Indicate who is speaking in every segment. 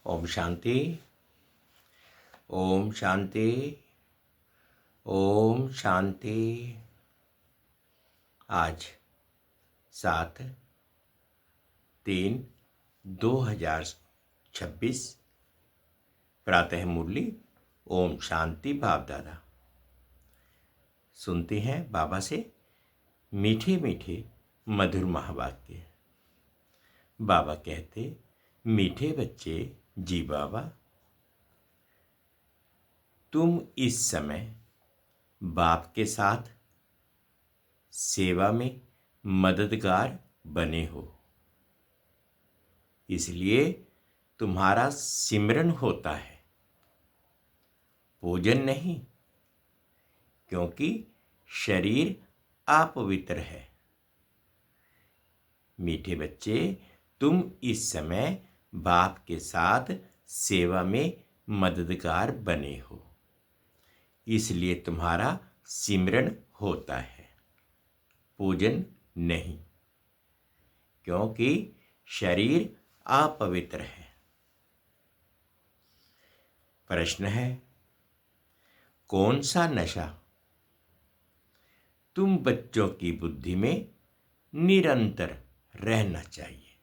Speaker 1: ओम शांति। ओम शांति। ओम शांति। आज 7/3/2026 प्रातः मुरली ओम शांति बाप दादा सुनते हैं बाबा से मीठे मीठे मधुर महावाक्य। बाबा कहते, मीठे बच्चे जी बाबा, तुम इस समय बाप के साथ सेवा में मददगार बने हो, इसलिए तुम्हारा सिमरन होता है, पूजन नहीं, क्योंकि शरीर अपवित्र है। मीठे बच्चे, तुम इस समय बाप के साथ सेवा में मददगार बने हो, इसलिए तुम्हारा सिमरन होता है, पूजन नहीं, क्योंकि शरीर अपवित्र है। प्रश्न है, कौन सा नशा तुम बच्चों की बुद्धि में निरंतर रहना चाहिए?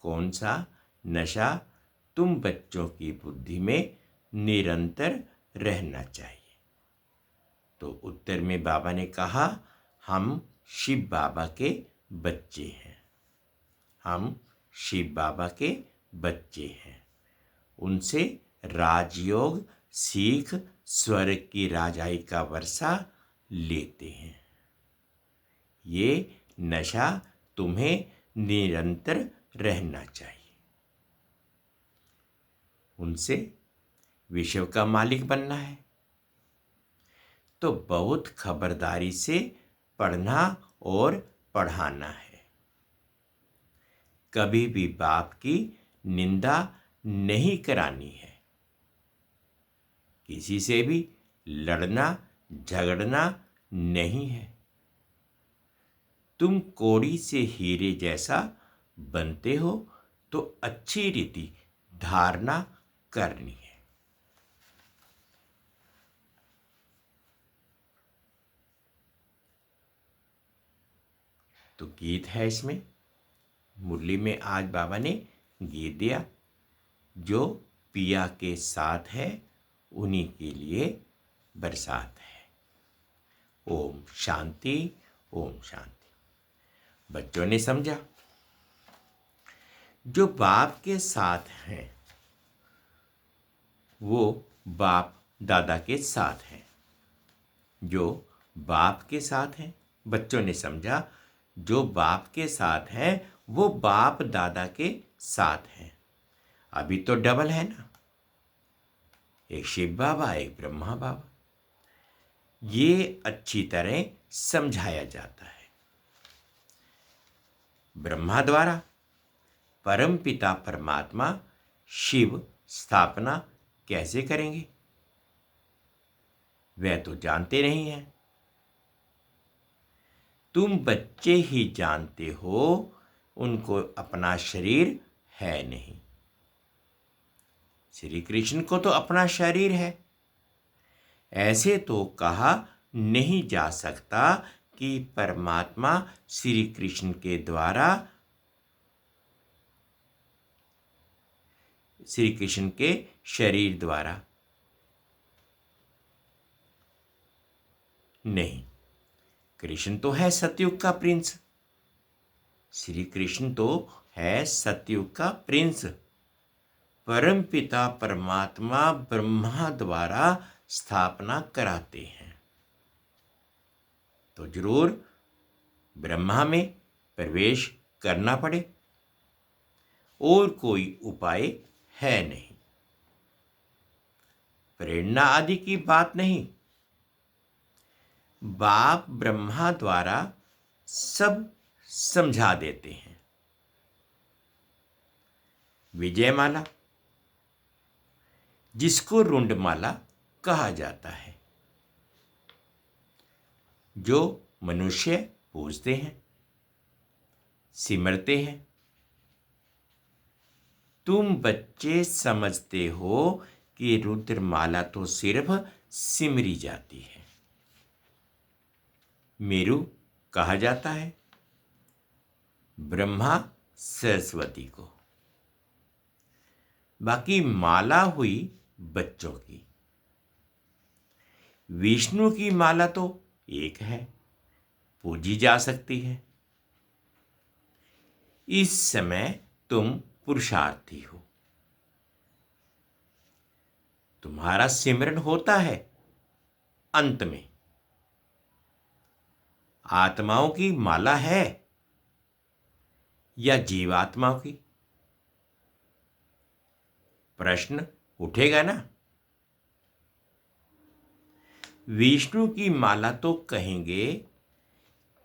Speaker 1: कौन सा नशा तुम बच्चों की बुद्धि में निरंतर रहना चाहिए? तो उत्तर में बाबा ने कहा, हम शिव बाबा के बच्चे हैं। हम शिव बाबा के बच्चे हैं। उनसे राजयोग सीख स्वर्ग की राजाई का वर्षा लेते हैं। ये नशा तुम्हें निरंतर रहना चाहिए। उनसे विश्व का मालिक बनना है तो बहुत खबरदारी से पढ़ना और पढ़ाना है। कभी भी बाप की निंदा नहीं करानी है। किसी से भी लड़ना झगड़ना नहीं है। तुम कौड़ी से हीरे जैसा बनते हो तो अच्छी रीति धारणा करनी है। तो गीत है इसमें, मुरली में आज बाबा ने गीत दिया, जो पिया के साथ है उन्हीं के लिए बरसात है। ओम शांति। ओम शांति। बच्चों ने समझा, जो बाप के साथ हैं वो बाप दादा के साथ हैं। जो बाप के साथ हैं, बच्चों ने समझा, जो बाप के साथ हैं वो बाप दादा के साथ हैं। अभी तो डबल है ना, एक शिव बाबा एक ब्रह्मा बाबा। ये अच्छी तरह समझाया जाता है। ब्रह्मा द्वारा परम पिता परमात्मा शिव स्थापना कैसे करेंगे, वह तो जानते नहीं हैं। तुम बच्चे ही जानते हो, उनको अपना शरीर है नहीं। श्री कृष्ण को तो अपना शरीर है। ऐसे तो कहा नहीं जा सकता कि परमात्मा श्री कृष्ण के द्वारा, श्री कृष्ण के शरीर द्वारा नहीं। कृष्ण तो है सतयुग का प्रिंस। श्री कृष्ण तो है सतयुग का प्रिंस। परम पिता परमात्मा ब्रह्मा द्वारा स्थापना कराते हैं, तो जरूर ब्रह्मा में प्रवेश करना पड़े, और कोई उपाय है नहीं। प्रेरणा आदि की बात नहीं। बाप ब्रह्मा द्वारा सब समझा देते हैं। विजयमाला, जिसको रुंडमाला कहा जाता है, जो मनुष्य पूजते हैं, सिमरते हैं, तुम बच्चे समझते हो कि रुद्रमाला तो सिर्फ सिमरी जाती है। मेरु कहा जाता है ब्रह्मा सरस्वती को। बाकी माला हुई बच्चों की। विष्णु की माला तो एक है, पूजी जा सकती है। इस समय तुम पुरुषार्थी हो, तुम्हारा सिमरन होता है अंत में। आत्माओं की माला है या जीवात्माओं की? प्रश्न उठेगा ना। विष्णु की माला तो कहेंगे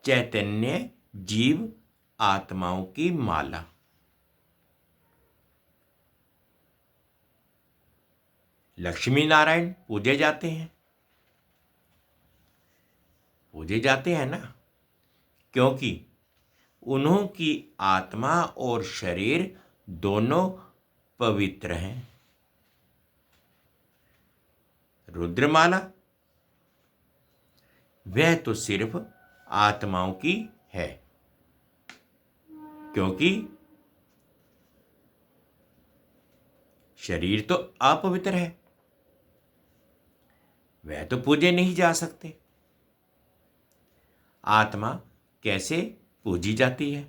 Speaker 1: चैतन्य जीव आत्माओं की माला। लक्ष्मी नारायण पूजे जाते हैं, पूजे जाते हैं ना, क्योंकि उन्हों की आत्मा और शरीर दोनों पवित्र हैं। रुद्रमाला वह तो सिर्फ आत्माओं की है, क्योंकि शरीर तो अपवित्र है, वह तो पूजे नहीं जा सकते। आत्मा कैसे पूजी जाती है?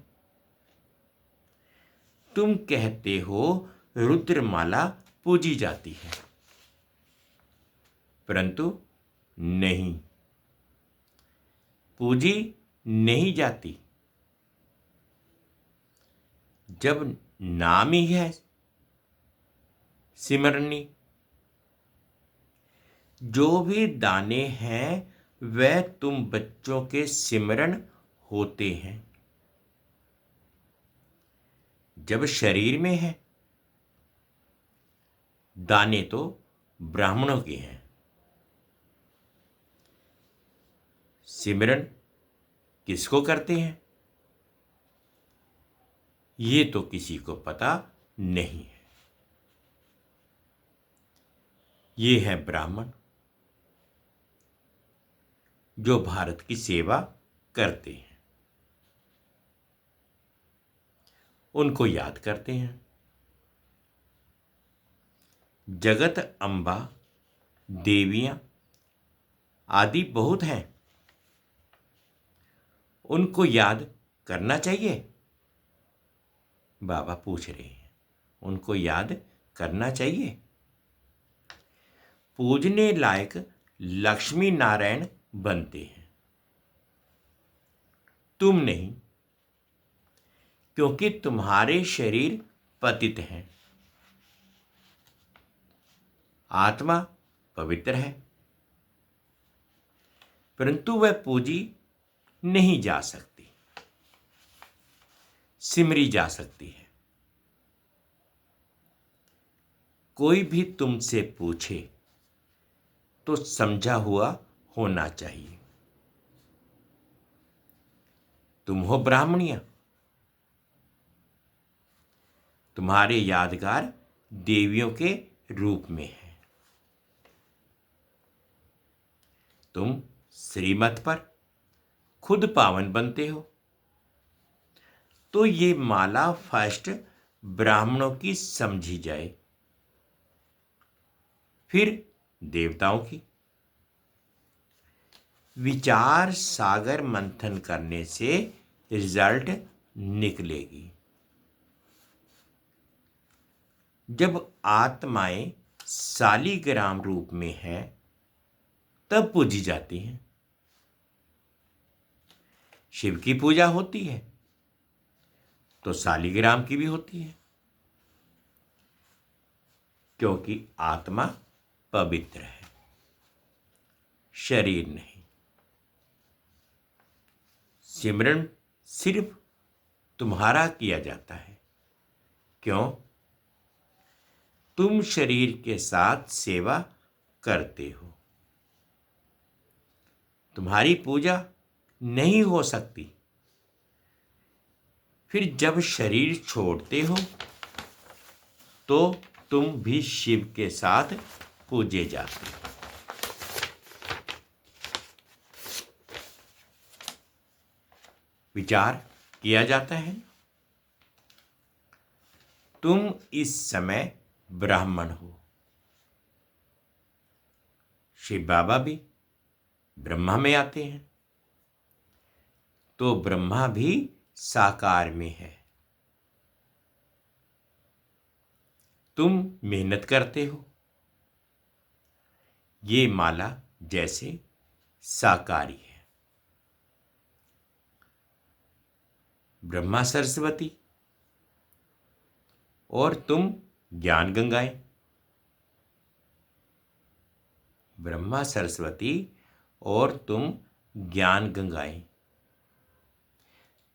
Speaker 1: तुम कहते हो रुद्रमाला पूजी जाती है, परंतु नहीं, पूजी नहीं जाती। जब नाम ही है सिमरनी, जो भी दाने हैं वह तुम बच्चों के सिमरन होते हैं। जब शरीर में है, दाने तो ब्राह्मणों के हैं। सिमरन किसको करते हैं ये तो किसी को पता नहीं है। ये है ब्राह्मण जो भारत की सेवा करते हैं, उनको याद करते हैं। जगत अम्बा, देवियां आदि बहुत हैं, उनको याद करना चाहिए। बाबा पूछ रहे हैं, उनको याद करना चाहिए। पूजने लायक लक्ष्मी नारायण बनते हैं, तुम नहीं, क्योंकि तुम्हारे शरीर पतित हैं। आत्मा पवित्र है, परंतु वह पूजी नहीं जा सकती, सिमरी जा सकती है। कोई भी तुमसे पूछे तो समझा हुआ होना चाहिए। तुम हो ब्राह्मणिया, तुम्हारे यादगार देवियों के रूप में है। तुम श्रीमत पर खुद पावन बनते हो, तो ये माला फर्स्ट ब्राह्मणों की समझी जाए, फिर देवताओं की। विचार सागर मंथन करने से रिजल्ट निकलेगी। जब आत्माएं शालीग्राम रूप में है तब पूजी जाती हैं। शिव की पूजा होती है तो शालीग्राम की भी होती है, क्योंकि आत्मा पवित्र है, शरीर नहीं। सिमरन सिर्फ तुम्हारा किया जाता है। क्यों? तुम शरीर के साथ सेवा करते हो, तुम्हारी पूजा नहीं हो सकती। फिर जब शरीर छोड़ते हो तो तुम भी शिव के साथ पूजे जाते हो। विचार किया जाता है। तुम इस समय ब्राह्मण हो। शिव बाबा भी ब्रह्मा में आते हैं, तो ब्रह्मा भी साकार में है। तुम मेहनत करते हो। ये माला जैसे साकारी है। ब्रह्मा सरस्वती और तुम ज्ञान गंगाएं। ब्रह्मा सरस्वती और तुम ज्ञान गंगाएं।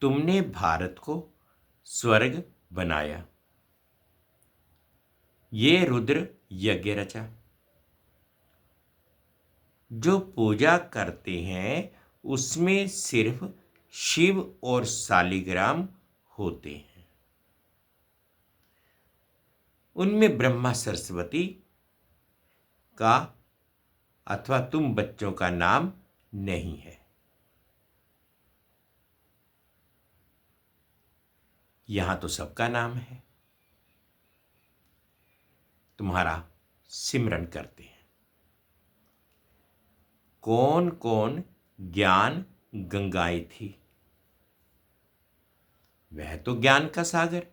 Speaker 1: तुमने भारत को स्वर्ग बनाया। ये रुद्र यज्ञ रचा। जो पूजा करते हैं उसमें सिर्फ शिव और शालिग्राम होते हैं। उनमें ब्रह्मा सरस्वती का अथवा तुम बच्चों का नाम नहीं है। यहां तो सबका नाम है। तुम्हारा सिमरन करते हैं। कौन कौन ज्ञान गंगाएं थी? वह तो ज्ञान का सागर।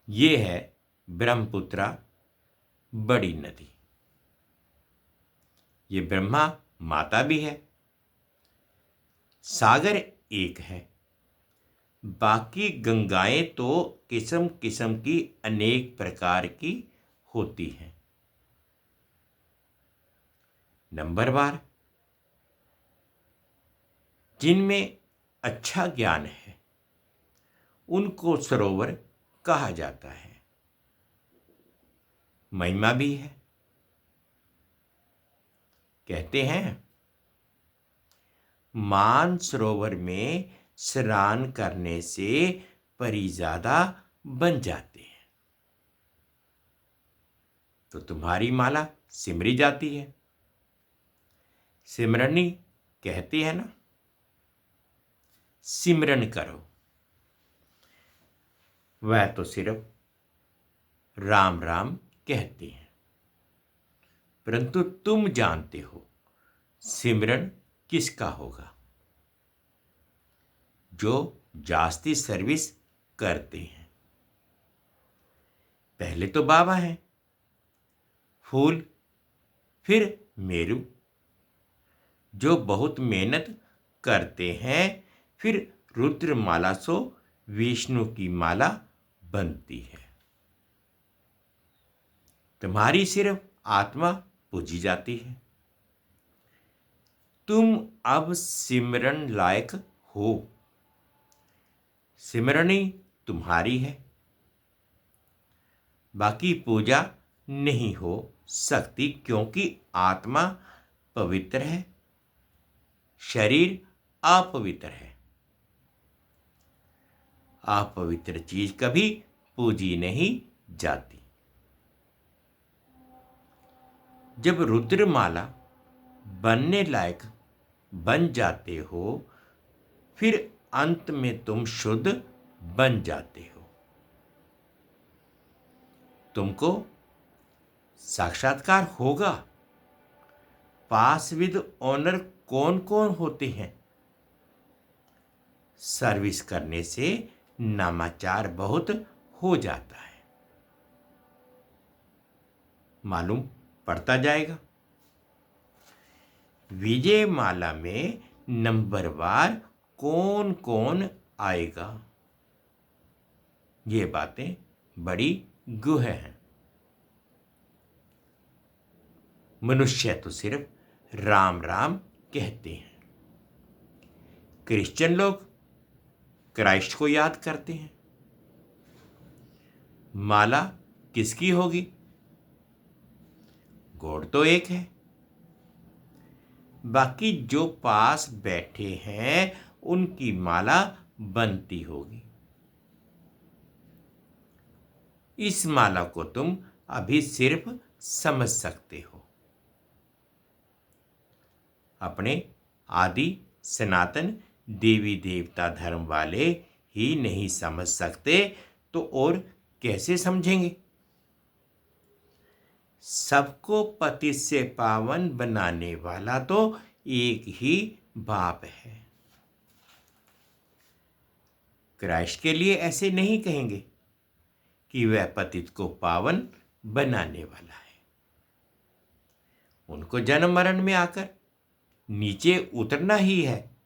Speaker 1: ये है ब्रह्मपुत्रा, बड़ी नदी। ये ब्रह्मा माता भी है। सागर एक है, बाकी गंगाएं तो किस्म किस्म की अनेक प्रकार की होती हैं। नंबरवार जिनमें अच्छा ज्ञान है उनको सरोवर कहा जाता है। महिमा भी है। कहते हैं मानसरोवर में स्नान करने से परिजादा बन जाते हैं। तो तुम्हारी माला सिमरी जाती है। सिमरनी कहते हैं ना, सिमरन करो। वह तो सिर्फ राम राम कहते हैं, परंतु तुम जानते हो सिमरन किसका होगा? जो जास्ती सर्विस करते हैं। पहले तो बाबा हैं, फूल, फिर मेरू, जो बहुत मेहनत करते हैं, फिर रुद्रमाला सो विष्णु की माला बनती है। तुम्हारी सिर्फ आत्मा पूजी जाती है। तुम अब सिमरन लायक हो। सिमरनी तुम्हारी है, बाकी पूजा नहीं हो सकती, क्योंकि आत्मा पवित्र है, शरीर अपवित्र है। अपवित्र चीज कभी पूजी नहीं जाती। जब रुद्रमाला बनने लायक बन जाते हो, फिर अंत में तुम शुद्ध बन जाते हो। तुमको साक्षात्कार होगा। पास विद ऑनर कौन कौन होते हैं? सर्विस करने से नामाचार बहुत हो जाता है। मालूम पड़ता जाएगा। विजय माला में नंबरवार कौन कौन आएगा? ये बातें बड़ी गुह हैं। मनुष्य तो सिर्फ राम राम कहते हैं। क्रिश्चियन लोग क्राइस्ट को याद करते हैं। माला किसकी होगी? गॉड तो एक है, बाकी जो पास बैठे हैं उनकी माला बनती होगी। इस माला को तुम अभी सिर्फ समझ सकते हो। अपने आदि सनातन देवी देवता धर्म वाले ही नहीं समझ सकते तो और कैसे समझेंगे? सबको पति से पावन बनाने वाला तो एक ही बाप है। क्राइस्ट के लिए ऐसे नहीं कहेंगे कि वह पतित को पावन बनाने वाला है। उनको जन्म मरण में आकर नीचे उतरना ही है।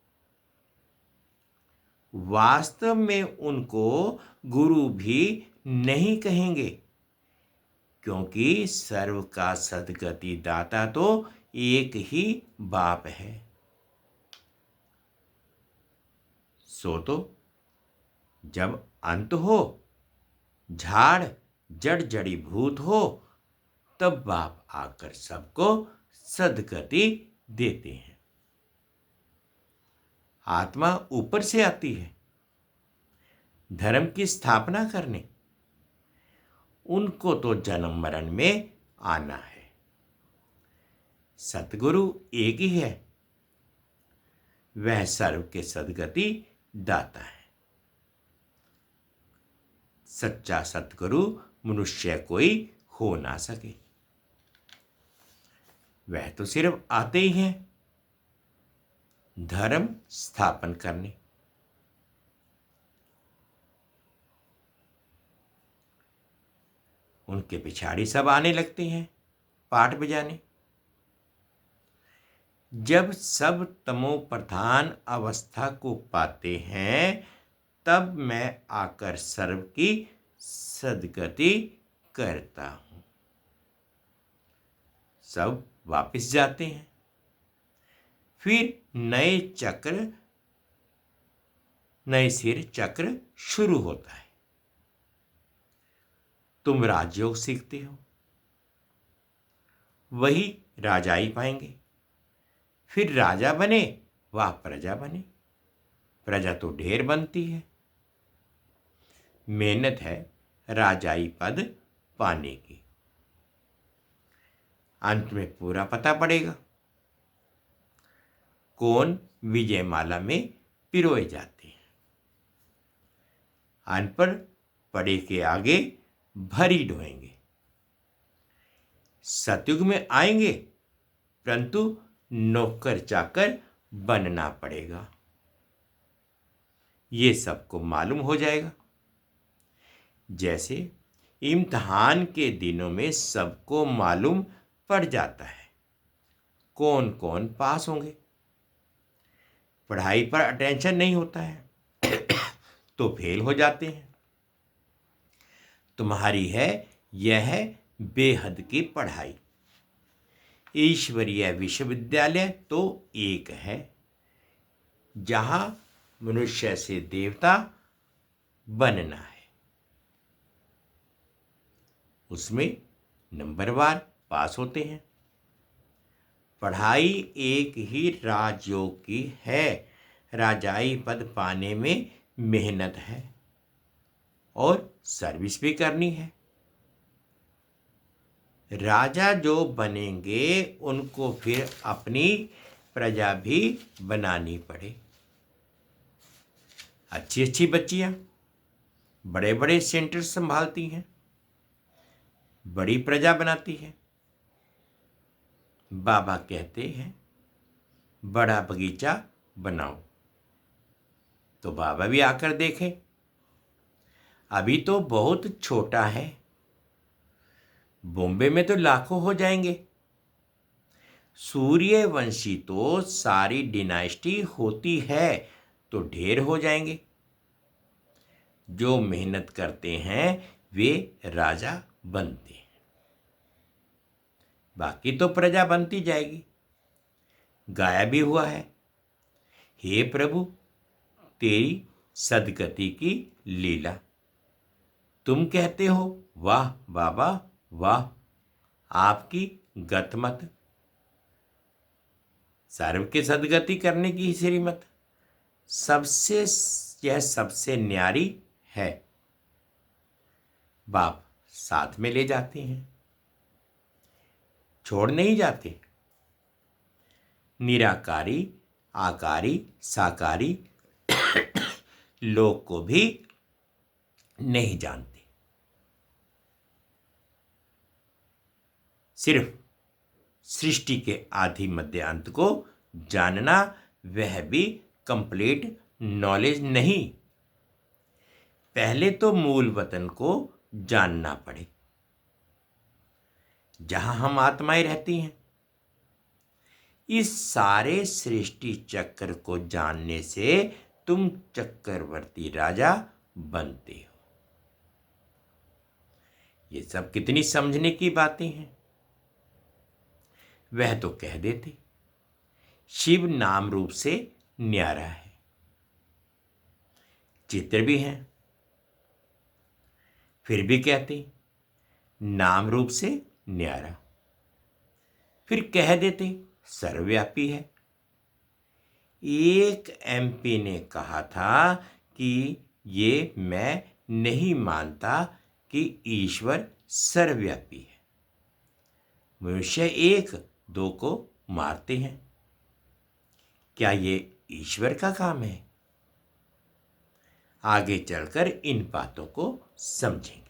Speaker 1: वास्तव में उनको गुरु भी नहीं कहेंगे, क्योंकि सर्व का सद्गति दाता तो एक ही बाप है। सो तो जब अंत हो, झाड़ जड़ जड़ीभूत हो, तब बाप आकर सबको सद्गति देते हैं। आत्मा ऊपर से आती है धर्म की स्थापना करने। उनको तो जन्म मरण में आना है। सतगुरु एक ही है, वह सर्व के सद्गति दाता है। सच्चा सतगुरु मनुष्य कोई हो ना सके। वह तो सिर्फ आते ही हैं धर्म स्थापन करने। उनके पिछाड़ी सब आने लगते हैं पाठ बजाने। जब सब तमो प्रधान अवस्था को पाते हैं, तब मैं आकर सर्व की सद्गति करता हूं। सब वापस जाते हैं। फिर नए सिर चक्र शुरू होता है। तुम राजयोग सीखते हो, वही राजा ही पाएंगे। फिर राजा बने वह प्रजा बने। प्रजा तो ढेर बनती है। मेहनत है राजाई पद पाने की। अंत में पूरा पता पड़ेगा कौन विजयमाला में पिरोए जाते हैं। अनपढ़ पढ़े के आगे भरी ढोएंगे। सतयुग में आएंगे, परंतु नौकर चाकर बनना पड़ेगा। ये सबको मालूम हो जाएगा। जैसे इम्तिहान के दिनों में सबको मालूम पड़ जाता है कौन कौन पास होंगे। पढ़ाई पर अटेंशन नहीं होता है तो फेल हो जाते हैं। तुम्हारी है यह बेहद की पढ़ाई। ईश्वरीय विश्वविद्यालय तो एक है, जहां मनुष्य से देवता बनना है। उसमें नंबरवार पास होते हैं। पढ़ाई एक ही राजयोग की है। राजाई पद पाने में मेहनत है और सर्विस भी करनी है। राजा जो बनेंगे उनको फिर अपनी प्रजा भी बनानी पड़े। अच्छी अच्छी बच्चियां बड़े बड़े सेंटर संभालती हैं, बड़ी प्रजा बनाती है। बाबा कहते हैं बड़ा बगीचा बनाओ, तो बाबा भी आकर देखें। अभी तो बहुत छोटा है। बॉम्बे में तो लाखों हो जाएंगे। सूर्यवंशी तो सारी डिनाइस्टी होती है तो ढेर हो जाएंगे। जो मेहनत करते हैं वे राजा बनते हैं। बाकी तो प्रजा बनती जाएगी। गाया भी हुआ है, हे प्रभु तेरी सदगति की लीला। तुम कहते हो वाह बाबा वाह, आपकी गतमत। सर्व के सदगति करने की श्रीमत सबसे न्यारी है। बाप साथ में ले जाते हैं, छोड़ नहीं जाते। निराकारी, आकारी, साकारी लोक को भी नहीं जानते। सिर्फ सृष्टि के आदि मध्य अंत को जानना, वह भी कंप्लीट नॉलेज नहीं। पहले तो मूल वतन को जानना पड़े, जहां हम आत्माएं रहती हैं। इस सारे सृष्टि चक्र को जानने से तुम चक्रवर्ती राजा बनते हो। ये सब कितनी समझने की बातें हैं। वह तो कह देते शिव नाम रूप से न्यारा है, चित्र भी हैं, फिर भी कहते नाम रूप से न्यारा। फिर कह देते सर्वव्यापी है। एक एमपी ने कहा था कि ये मैं नहीं मानता कि ईश्वर सर्वव्यापी है। मनुष्य एक दो को मारते हैं, क्या ये ईश्वर का काम है? आगे चलकर इन बातों को समझेंगे।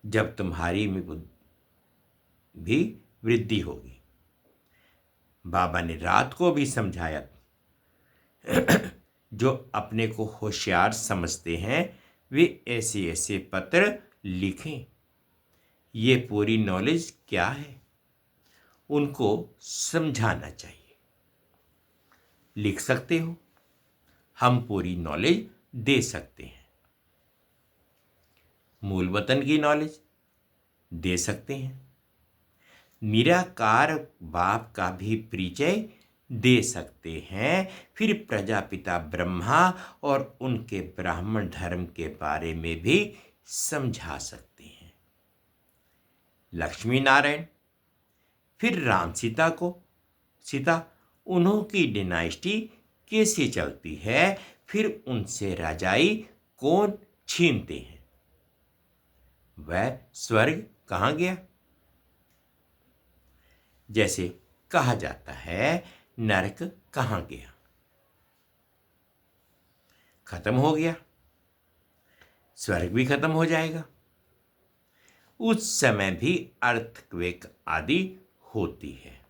Speaker 1: जब तुम्हारी में भी वृद्धि होगी। बाबा ने रात को भी समझाया, जो अपने को होशियार समझते हैं वे ऐसे ऐसे पत्र लिखें। ये पूरी नॉलेज क्या है, उनको समझाना चाहिए। लिख सकते हो, हम पूरी नॉलेज दे सकते हैं। मूल वतन की नॉलेज दे सकते हैं। निराकार बाप का भी परिचय दे सकते हैं। फिर प्रजापिता ब्रह्मा और उनके ब्राह्मण धर्म के बारे में भी समझा सकते हैं। लक्ष्मी नारायण, फिर राम सीता उन्हों की डिनाइस्टी कैसे चलती है, फिर उनसे राजाई कौन छीनते हैं, वह स्वर्ग कहाँ गया? जैसे कहा जाता है नरक कहाँ गया? खत्म हो गया, स्वर्ग भी खत्म हो जाएगा। उस समय भी अर्थक्वेक आदि होती है।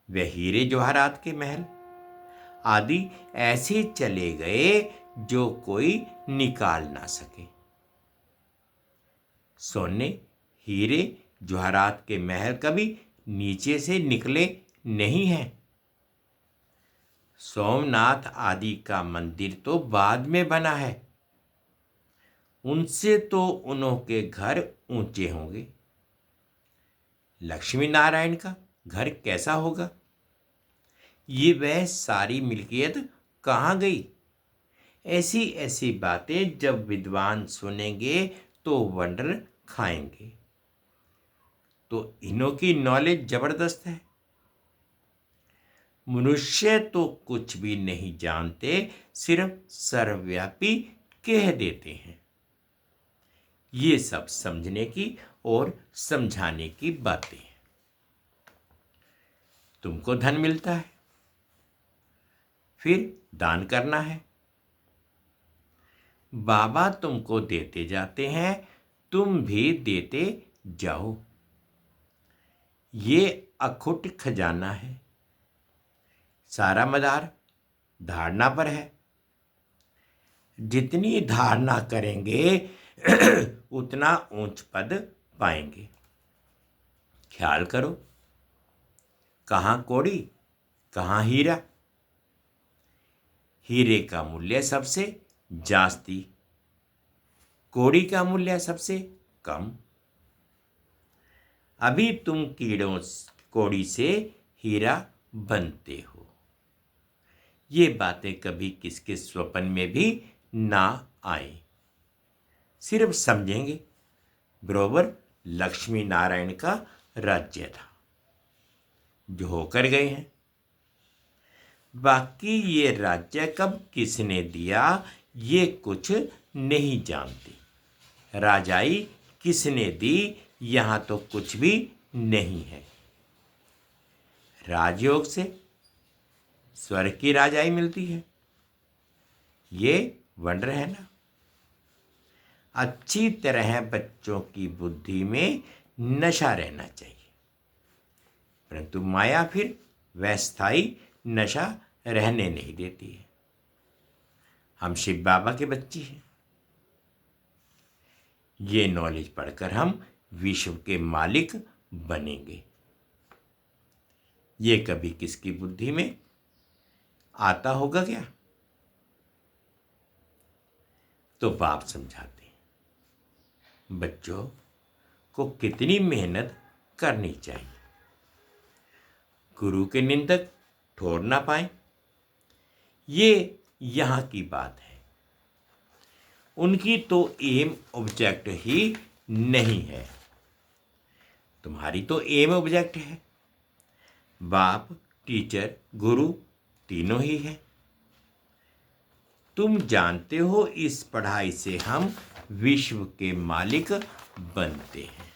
Speaker 1: वह हीरे जवाहरात के महल आदि ऐसे चले गए जो कोई निकाल ना सके। सोने हीरे जवाहरात के महल कभी नीचे से निकले नहीं हैं। सोमनाथ आदि का मंदिर तो बाद में बना है, उनसे तो उन्हों के घर ऊंचे होंगे। लक्ष्मी नारायण का घर कैसा होगा? ये वह सारी मिल्कियत कहाँ गई? ऐसी ऐसी बातें जब विद्वान सुनेंगे तो वंडर खाएंगे। तो इन्हों की नॉलेज जबरदस्त है। मनुष्य तो कुछ भी नहीं जानते, सिर्फ सर्वव्यापी कह देते हैं। ये सब समझने की और समझाने की बातें हैं। तुमको धन मिलता है, फिर दान करना है। बाबा तुमको देते जाते हैं, तुम भी देते जाओ। ये अखुट खजाना है। सारा मदार धारणा पर है। जितनी धारणा करेंगे उतना ऊंच पद पाएंगे। ख्याल करो, कहाँ कौड़ी, कहाँ हीरा। हीरे का मूल्य सबसे जास्ती, कौड़ी का मूल्य सबसे कम। अभी तुम कीड़ों कौड़ी से हीरा बनते हो। ये बातें कभी किसके स्वप्न में भी ना आए। सिर्फ समझेंगे बरोबर लक्ष्मी नारायण का राज्य था, जो होकर गए हैं। बाकी ये राज्य कब किसने दिया, ये कुछ नहीं जानते। राजाई किसने दी, यहाँ तो कुछ भी नहीं है। राजयोग से स्वर्ग की राजाई मिलती है, ये वंडर है ना। अच्छी तरह बच्चों की बुद्धि में नशा रहना चाहिए, परंतु माया फिर वह स्थायी नशा रहने नहीं देती है। हम शिव बाबा के बच्चे हैं। ये नॉलेज पढ़कर हम विश्व के मालिक बनेंगे। ये कभी किसकी बुद्धि में आता होगा क्या? तो बाप समझाते हैं बच्चों को कितनी मेहनत करनी चाहिए। गुरु के निंदक ठोर ना पाए, ये यहाँ की बात है। उनकी तो एम ऑब्जेक्ट ही नहीं है, तुम्हारी तो एम ऑब्जेक्ट है। बाप, टीचर, गुरु तीनों ही है। तुम जानते हो इस पढ़ाई से हम विश्व के मालिक बनते हैं।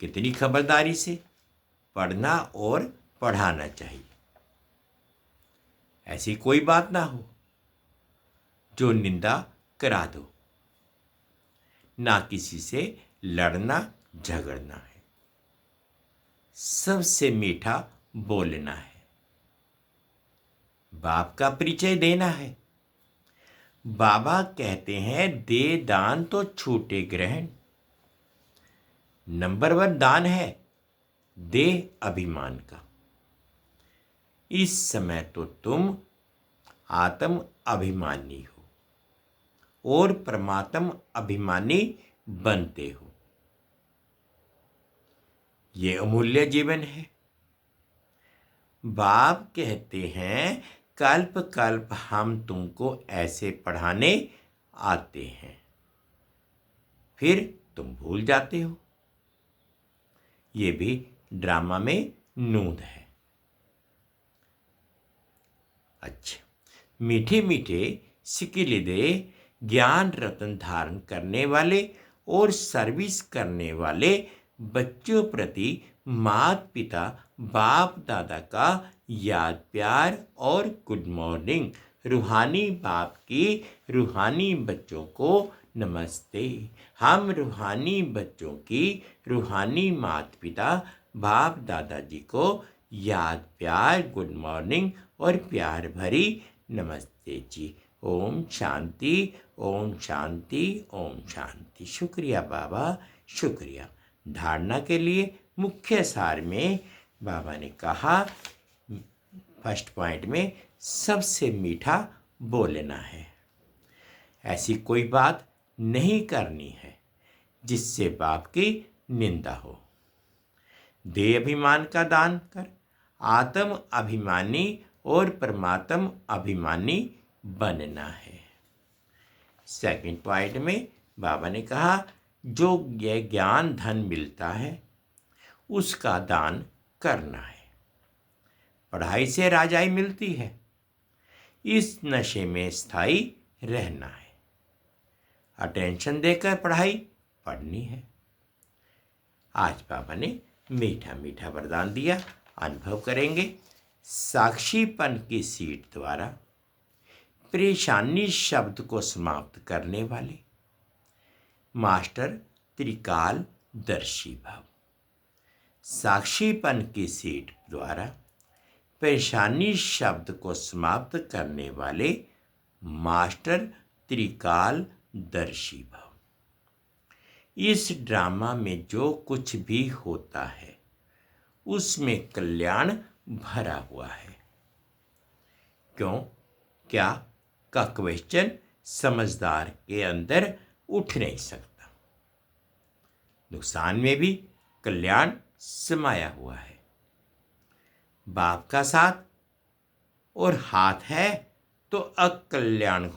Speaker 1: कितनी खबरदारी से पढ़ना और पढ़ाना चाहिए। ऐसी कोई बात ना हो जो निंदा करा दो। ना किसी से लड़ना झगड़ना है, सबसे मीठा बोलना है, बाप का परिचय देना है। बाबा कहते हैं दे दान तो छूटे ग्रहण। नंबर 1 दान है दे अभिमान का। इस समय तो तुम आत्म अभिमानी हो और परमात्म अभिमानी बनते हो। ये अमूल्य जीवन है। बाप कहते हैं कल्प कल्प हम तुमको ऐसे पढ़ाने आते हैं, फिर तुम भूल जाते हो। ये भी ड्रामा में नूंद है। अच्छा, मीठे मीठे सिकिलिदे ज्ञान रत्न धारण करने वाले और सर्विस करने वाले बच्चों प्रति माता पिता बाप दादा का याद प्यार और गुड मॉर्निंग। रूहानी बाप की रूहानी बच्चों को नमस्ते। हम रूहानी बच्चों की रूहानी माता पिता बाप दादाजी को याद प्यार गुड मॉर्निंग और प्यार भरी नमस्ते जी। ओम शांति, ओम शांति, ओम शांति। शुक्रिया बाबा, शुक्रिया। धारणा के लिए मुख्य सार में बाबा ने कहा फर्स्ट पॉइंट में सबसे मीठा बोलना है। ऐसी कोई बात नहीं करनी है जिससे बाप की निंदा हो। देह अभिमान का दान कर आत्म अभिमानी और परमात्म अभिमानी बनना है। सेकंड पॉइंट में बाबा ने कहा जो यह ज्ञान धन मिलता है उसका दान करना है। पढ़ाई से राजाई मिलती है, इस नशे में स्थायी रहना है। अटेंशन देकर पढ़ाई पढ़नी है। आज बाबा ने मीठा मीठा वरदान दिया, अनुभव करेंगे। साक्षीपन की सीट द्वारा परेशानी शब्द को समाप्त करने वाले मास्टर त्रिकाल दर्शी भाव। साक्षीपन की सीट द्वारा परेशानी शब्द को समाप्त करने वाले मास्टर त्रिकाल दर्शी भाव। इस ड्रामा में जो कुछ भी होता है उसमें कल्याण भरा हुआ है। क्यों, क्या का क्वेश्चन समझदार के अंदर उठ नहीं सकता। नुकसान में भी कल्याण समाया हुआ है। बाप का साथ और हाथ है तो अकल्याण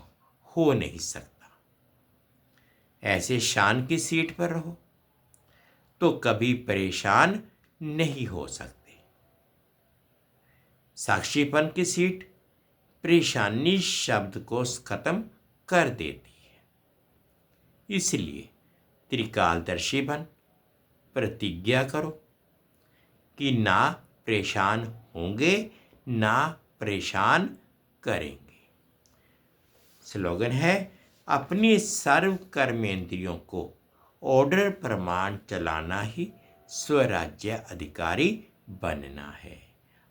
Speaker 1: हो नहीं सकता। ऐसे शान की सीट पर रहो तो कभी परेशान नहीं हो सकते। साक्षीपन की सीट परेशानी शब्द को खत्म कर देती है। इसलिए त्रिकालदर्शी बन प्रतिज्ञा करो कि ना परेशान होंगे ना परेशान करेंगे। स्लोगन है, अपनी सर्व कर्मेंद्रियों को ऑर्डर प्रमाण चलाना ही स्वराज्य अधिकारी बनना है।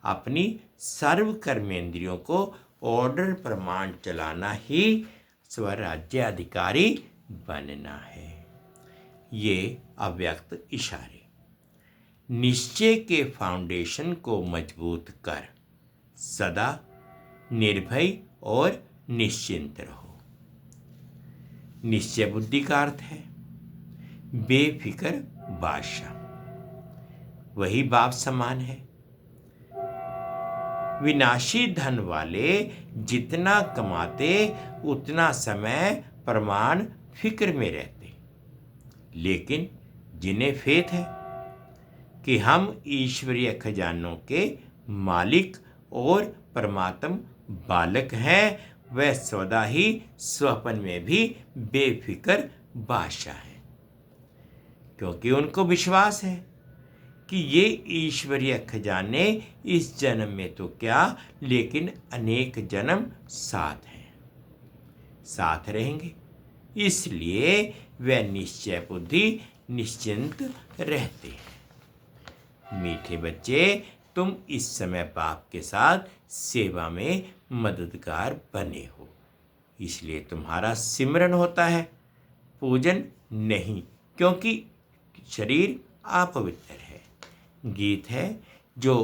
Speaker 1: अपनी सर्व कर्मेंद्रियों को ऑर्डर प्रमाण चलाना ही स्वराज्य अधिकारी बनना है। ये अव्यक्त इशारे। निश्चय के फाउंडेशन को मजबूत कर सदा निर्भय और निश्चिंत रहो। निश्चय बुद्धि का अर्थ है बेफिक्र बादशाह, वही बाप समान है। विनाशी धन वाले जितना कमाते उतना समय प्रमाण फिक्र में रहते, लेकिन जिन्हें फेथ है कि हम ईश्वरीय खजानों के मालिक और परमात्म बालक हैं, वह सदा ही स्वप्न में भी बेफिक्र बादशाह है, क्योंकि उनको विश्वास है कि ये ईश्वरीय खजाने इस जन्म में तो क्या, लेकिन अनेक जन्म साथ हैं, साथ रहेंगे। इसलिए वह निश्चय बुद्धि निश्चिंत रहते हैं। मीठे बच्चे, तुम इस समय बाप के साथ सेवा में मददगार बने हो, इसलिए तुम्हारा सिमरन होता है, पूजन नहीं, क्योंकि शरीर अपवित्र है। गीत है जो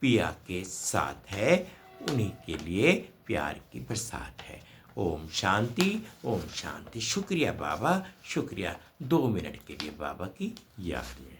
Speaker 1: पिया के साथ है, उन्हीं के लिए प्यार की बरसात है। ओम शांति, ओम शांति। शुक्रिया बाबा, शुक्रिया 2 मिनट के लिए बाबा की याद में।